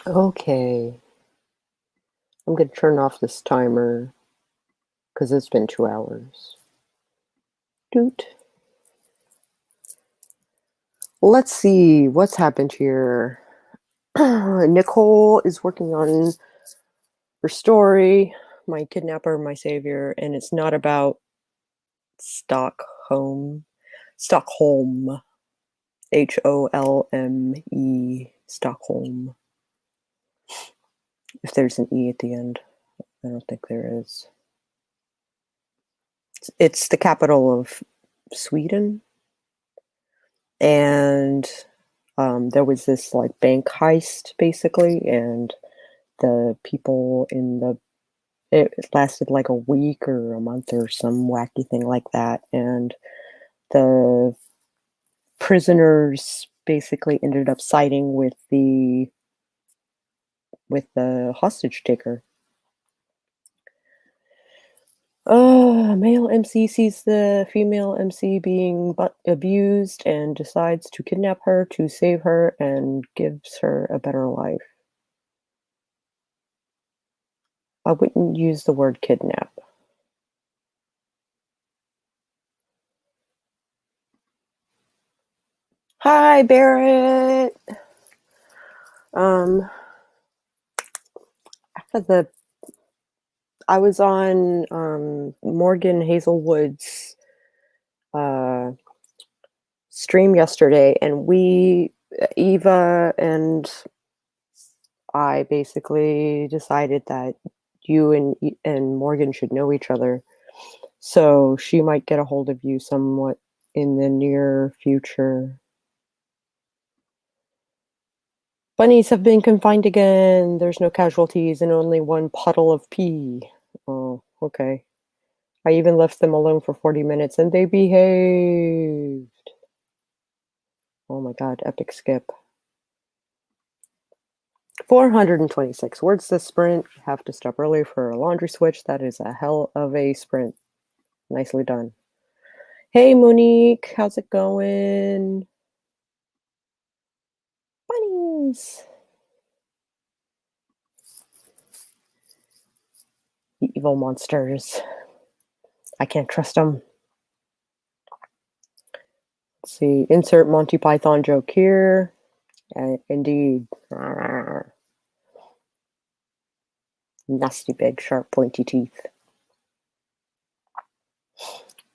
Okay. I'm going to turn off this timer because it's been 2 hours. Doot. Let's see what's happened here. Nicole is working on her story, My Kidnapper, My Savior, and it's not about Stockholm, Holme, Stockholm. If there's an E at the end, I don't think there is. It's the capital of Sweden, and there was this like bank heist basically, and the people it lasted like a week or a month or some wacky thing like that, and the prisoners basically ended up siding with the hostage taker. Male MC sees the female MC being abused and decides to kidnap her to save her and gives her a better life. I wouldn't use the word kidnap. Hi, Barrett. I was on Morgan Hazelwood's stream yesterday, and Eva and I basically decided that you and Morgan should know each other, so she might get a hold of you somewhat in the near future. Bunnies have been confined again. There's no casualties and only one puddle of pee. Oh, okay. I even left them alone for 40 minutes and they behaved. Oh my god, epic skip. 426 words to sprint. Have to stop early for a laundry switch. That is a hell of a sprint. Nicely done. Hey, Monique. How's it going? Bunnies. Evil monsters. I can't trust them. Let's see. Insert Monty Python joke here. Indeed. Nasty big, sharp, pointy teeth.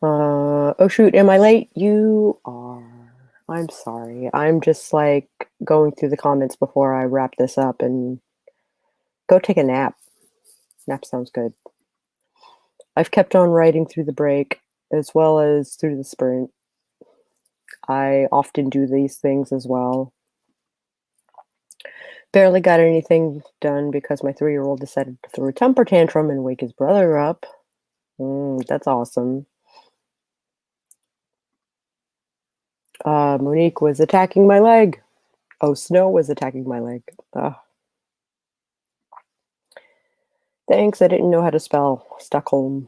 Oh shoot, am I late? You are. I'm sorry. I'm just like going through the comments before I wrap this up and go take a nap. Nap sounds good. I've kept on writing through the break as well as through the sprint. I often do these things as well. Barely got anything done because my 3-year-old decided to throw a temper tantrum and wake his brother up. That's awesome. Monique was attacking my leg. Oh, Snow was attacking my leg. Thanks, I didn't know how to spell Stockholm.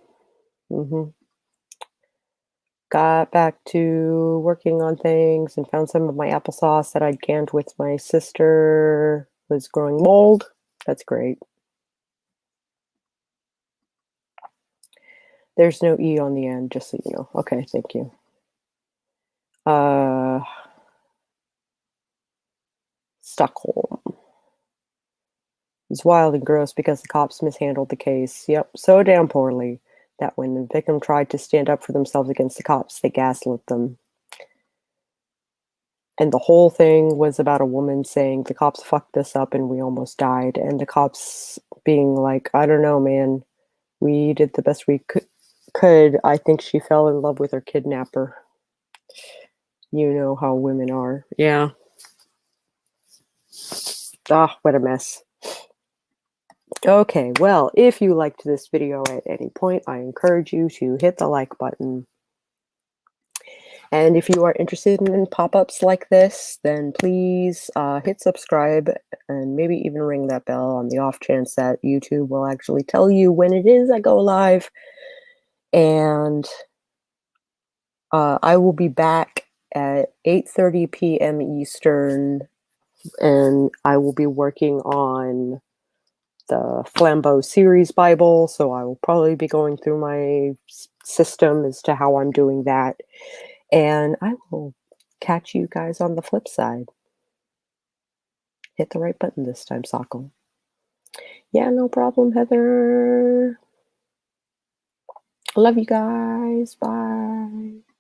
Got back to working on things and found some of my applesauce that I'd canned with my sister was growing mold. That's great. There's no E on the end, just so you know. Okay, thank you. Stockholm. It's wild and gross because the cops mishandled the case. Yep, so damn poorly that when the victim tried to stand up for themselves against the cops, they gaslit them. And the whole thing was about a woman saying, the cops fucked us up and we almost died. And the cops being like, I don't know, man. We did the best we could. I think she fell in love with her kidnapper. You know how women are. Yeah. What a mess. Okay, well, if you liked this video at any point, I encourage you to hit the like button. And if you are interested in pop-ups like this, then please hit subscribe and maybe even ring that bell on the off chance that YouTube will actually tell you when it is I go live. And I will be back at 8:30 p.m. Eastern, and I will be working on on the Flambeau Series Bible, so I will probably be going through my system as to how I'm doing that. And I will catch you guys on the flip side. Hit the right button this time, Sockle. Yeah, no problem, Heather. Love you guys. Bye.